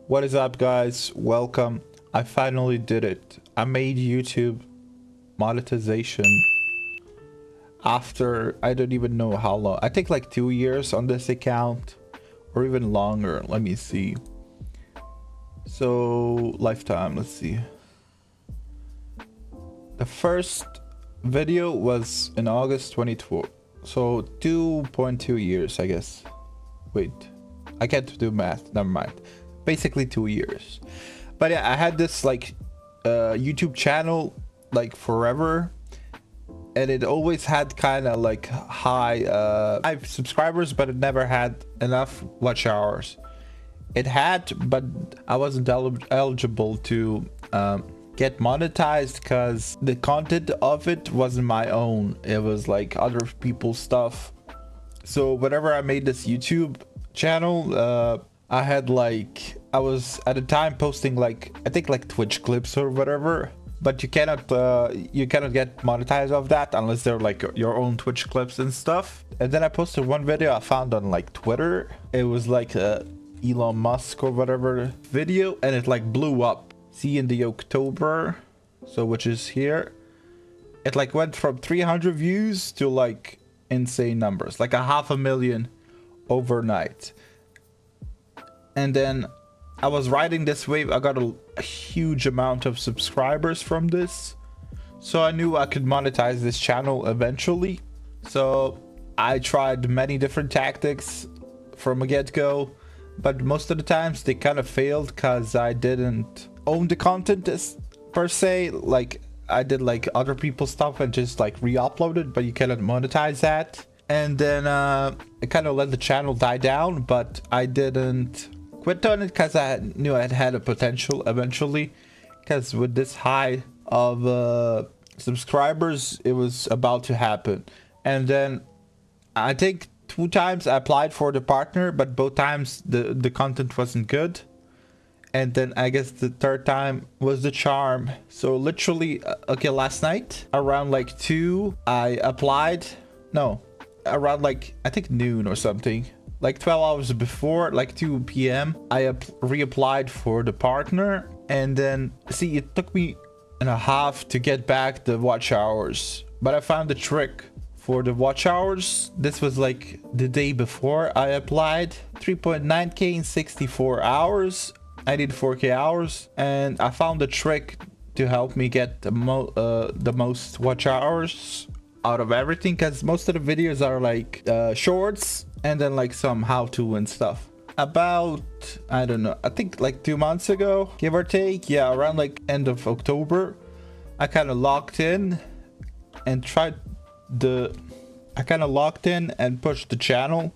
What is up, guys? Welcome. I finally did it. I made YouTube monetization after I don't even know how long. I think like 2 years on this account or even longer. Let me see. So lifetime, let's see. The first video was in August 2012. So 2.2 years, I guess. Wait, I can't do math. Never mind. Basically 2 years. But yeah, I had this like YouTube channel like forever, and it always had kind of like high subscribers, but it never had enough watch hours. It had, but I wasn't eligible to get monetized because the content of it wasn't my own. It was like other people's stuff. So whenever I made this YouTube channel, I had like, I was at the time posting like, I think like Twitch clips or whatever, but you cannot get monetized off that unless they're like your own Twitch clips and stuff. And then I posted one video I found on like Twitter. It was like a Elon Musk or whatever video, and it like blew up. See, in the October, so which is here, it like went from 300 views to like insane numbers, like 500,000 overnight. And then I was riding this wave. I got a huge amount of subscribers from this, so I knew I could monetize this channel eventually. So I tried many different tactics from a get-go, but most of the times they kind of failed because I didn't own the content per se. Like I did like other people's stuff and just like re-upload it, but you cannot monetize that. And then I kind of let the channel die down, but I didn't quit on it because I knew it had a potential eventually, because with this high of subscribers, it was about to happen. And then I think 2 times I applied for the partner, but both times the content wasn't good. And then I guess the 3rd time was the charm. So literally, okay, last night around like 2, I applied. No, around like, I think noon or something. Like 12 hours before, like 2 p.m. I reapplied for the partner. And then, see, it took me and a half to get back the watch hours. But I found the trick for the watch hours. This was like the day before I applied. 3.9k in 64 hours. I did 4k hours, and I found a trick to help me get the most watch hours out of everything, because most of the videos are like shorts and then like some how-to and stuff. About, I don't know, I think like 2 months ago, give or take, yeah, around like end of October, I kind of locked in and and pushed the channel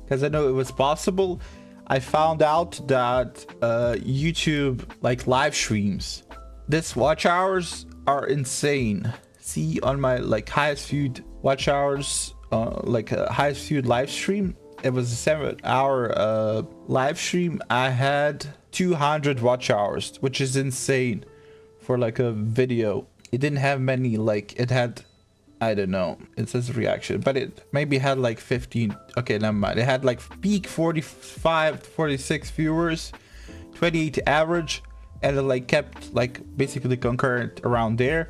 because I know it was possible. I found out that YouTube like live streams, this watch hours are insane. See, on my like highest viewed watch hours, highest viewed live stream, it was a 7-hour live stream. I had 200 watch hours, which is insane for like a video. It didn't have many, like it had, I don't know, it says reaction, but it maybe had like 15. Okay, never mind. It had like peak 45 46 viewers, 28 average, and it like kept like basically concurrent around there.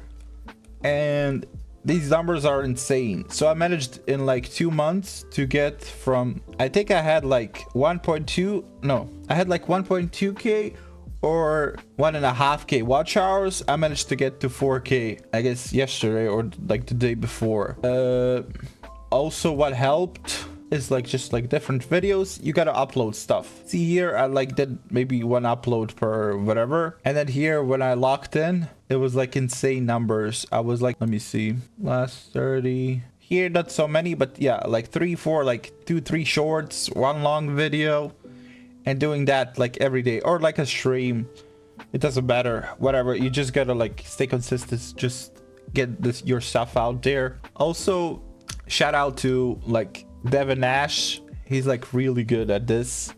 And these numbers are insane. So I managed in like 2 months to get from, I think I had like 1.2, no, I had like 1.2k or 1.5k watch hours. I managed to get to 4k, I guess yesterday or like the day before. Also what helped is like just like different videos, you gotta upload stuff. See here, I like did maybe 1 upload per whatever, and then here when I locked in, it was like insane numbers. I was like, let me see, last 30 here, not so many, but yeah, like 3 4 like 2 3 shorts, 1 long video, and doing that like every day, or like a stream. It doesn't matter, whatever, you just gotta like stay consistent, just get this your stuff out there. Also, shout out to like Devin Nash. He's like really good at this.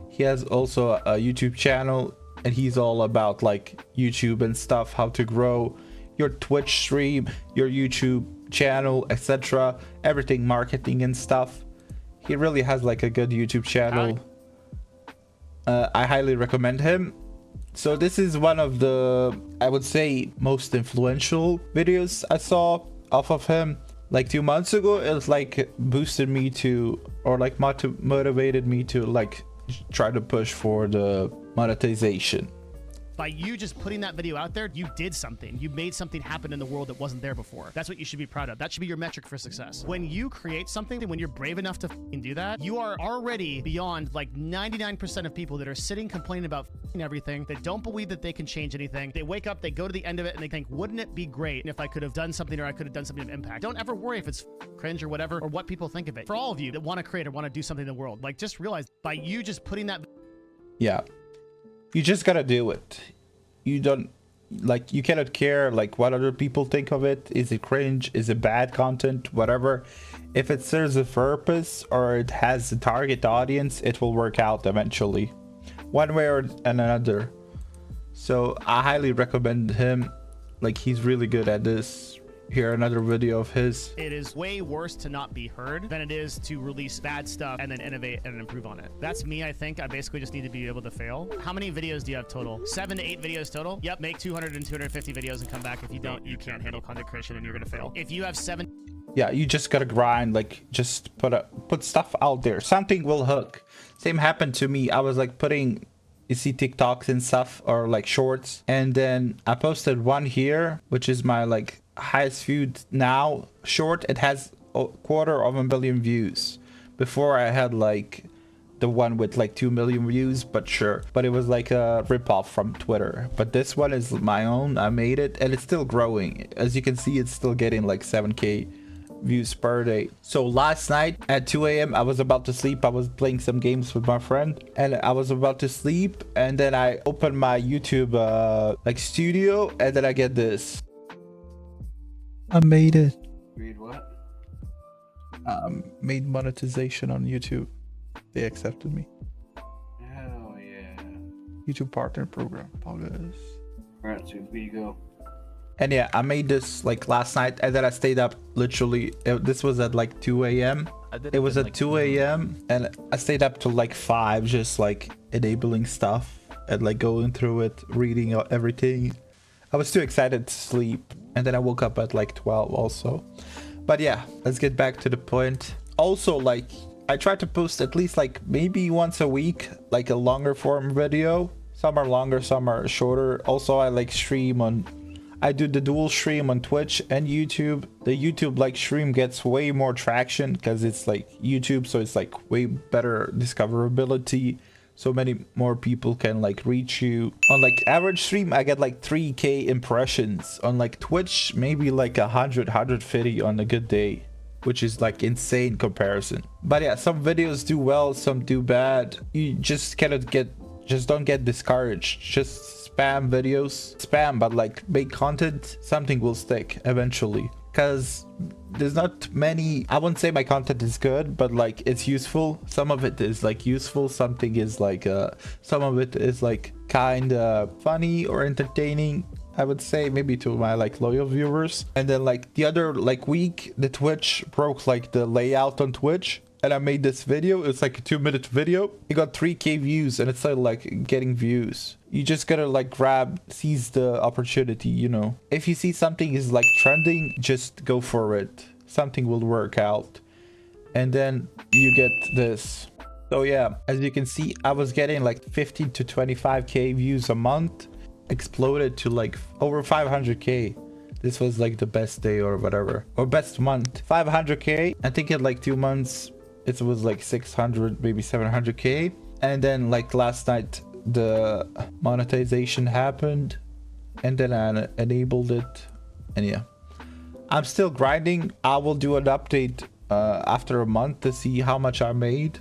He has also a YouTube channel, and he's all about like YouTube and stuff, how to grow your Twitch stream, your YouTube channel, etc. Everything, marketing and stuff. He really has like a good YouTube channel. I highly recommend him. So this is one of the, I would say, most influential videos I saw off of him. Like 2 months ago, it was like boosted me to, or like motivated me to like try to push for the monetization. By you just putting that video out there, you did something. You made something happen in the world that wasn't there before. That's what you should be proud of. That should be your metric for success. When you create something, and when you're brave enough to do that, you are already beyond like 99% of people that are sitting complaining about everything, that don't believe that they can change anything. They wake up, they go to the end of it, and they think, wouldn't it be great if I could have done something, or I could have done something of impact? Don't ever worry if it's cringe or whatever, or what people think of it. For all of you that want to create or want to do something in the world, like just realize by you just putting that. Yeah. You just gotta do it. You don't, like, you cannot care like what other people think of it. Is it cringe? Is it bad content? Whatever. If it serves a purpose or it has a target audience, it will work out eventually, one way or another. So I highly recommend him. Like, he's really good at this. Here, another video of his. It is way worse to not be heard than it is to release bad stuff and then innovate and improve on it. That's me, I think. I basically just need to be able to fail. How many videos do you have total? 7 to 8 videos total? Yep, make 200 and 250 videos and come back. If you don't, you can't handle content creation and you're gonna fail. If you have 7... Yeah, you just gotta grind, like, just put stuff out there. Something will hook. Same happened to me. I was like putting, you see, TikToks and stuff, or like shorts, and then I posted one here, which is my like highest viewed now short. It has 250,000 views. Before I had like the one with like 2 million views, but sure, but it was like a ripoff from Twitter. But this one is my own. I made it, and it's still growing. As you can see, it's still getting like 7k views per day. So last night at 2 a.m. I was about to sleep. I was playing some games with my friend, and I was about to sleep, and then I opened my YouTube like studio, and then I get this. I made it. Read what? Made monetization on YouTube. They accepted me. Hell yeah. YouTube partner program. August. Alright, so where you go? And yeah, I made this like last night, and then I stayed up literally. This was at like 2 a.m. It was at 2 a.m. and I stayed up till like 5, just like enabling stuff and like going through it, reading everything. I was too excited to sleep, and then I woke up at like 12 also. But yeah, let's get back to the point. Also, like, I try to post at least like maybe once a week, like a longer form video. Some are longer, some are shorter. Also, I like stream on, I do the dual stream on Twitch and YouTube. The YouTube like stream gets way more traction because it's like YouTube, so it's like way better discoverability. So many more people can like reach you. On like average stream, I get like 3k impressions. On like Twitch, maybe like 100, 150 on a good day, which is like insane comparison. But yeah, some videos do well, some do bad. You just cannot get, just don't get discouraged. Just spam videos, spam, but like make content. Something will stick eventually, because there's not many. I wouldn't say my content is good, but like it's useful. Some of it is like useful, something is like some of it is like kind of funny or entertaining, I would say, maybe to my like loyal viewers. And then like the other like week, the Twitch broke like the layout on Twitch, and I made this video. It's like a 2-minute video. It got 3k views, and it's still like getting views. You just gotta like seize the opportunity, you know. If you see something is like trending, just go for it. Something will work out, and then you get this. So yeah, as you can see, I was getting like 15 to 25k views a month. Exploded to like over 500k. This was like the best day or whatever, or best month. 500k. I think in like 2 months it was like 600, maybe 700k. And then like last night the monetization happened, and then I enabled it, and yeah, I'm still grinding. I will do an update after a month to see how much I made.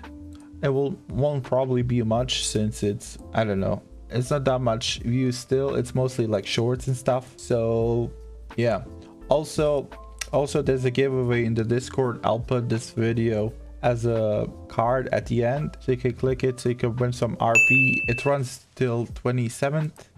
It won't probably be much, since it's, I don't know, it's not that much views still. It's mostly like shorts and stuff. So yeah, also there's a giveaway in the Discord. I'll put this video as a card at the end, so you can click it so you can win some RP. It runs till 27th,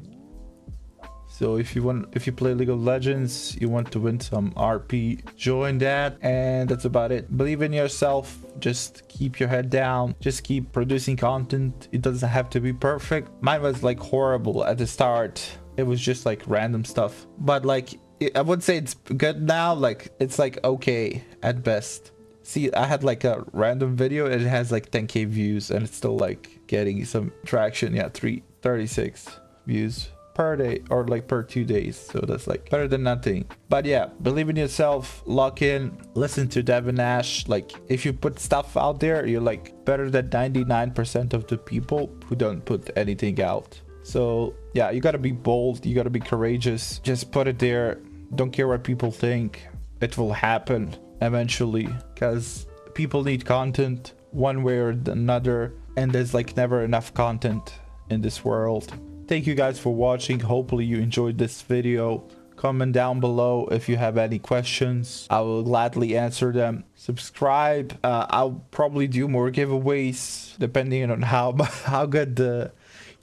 So if you play League of Legends, you want to win some RP, join that. And that's about it. Believe in yourself. Just keep your head down. Just keep producing content. It doesn't have to be perfect. Mine was like horrible at the start. It was just like random stuff. But like, I would say it's good now. Like, it's like okay at best. See, I had like a random video and it has like 10k views and it's still like getting some traction. Yeah, 336 views per day, or like per 2 days. So that's like better than nothing. But yeah, believe in yourself, lock in, listen to Devin Nash. Like, if you put stuff out there, you're like better than 99% of the people who don't put anything out. So yeah, you gotta be bold, you gotta be courageous. Just put it there. Don't care what people think. It will happen eventually, because people need content one way or another, and there's like never enough content in this world. Thank you guys for watching. Hopefully you enjoyed this video. Comment down below if you have any questions. I will gladly answer them. Subscribe. I'll probably do more giveaways depending on how good the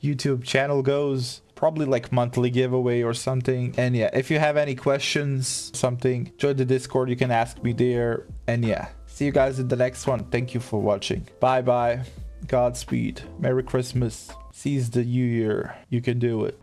YouTube channel goes. Probably like monthly giveaway or something. And yeah, if you have any questions, something, join the Discord. You can ask me there. And yeah, see you guys in the next one. Thank you for watching. Bye bye. Godspeed. Merry Christmas. Seize the new year. You can do it.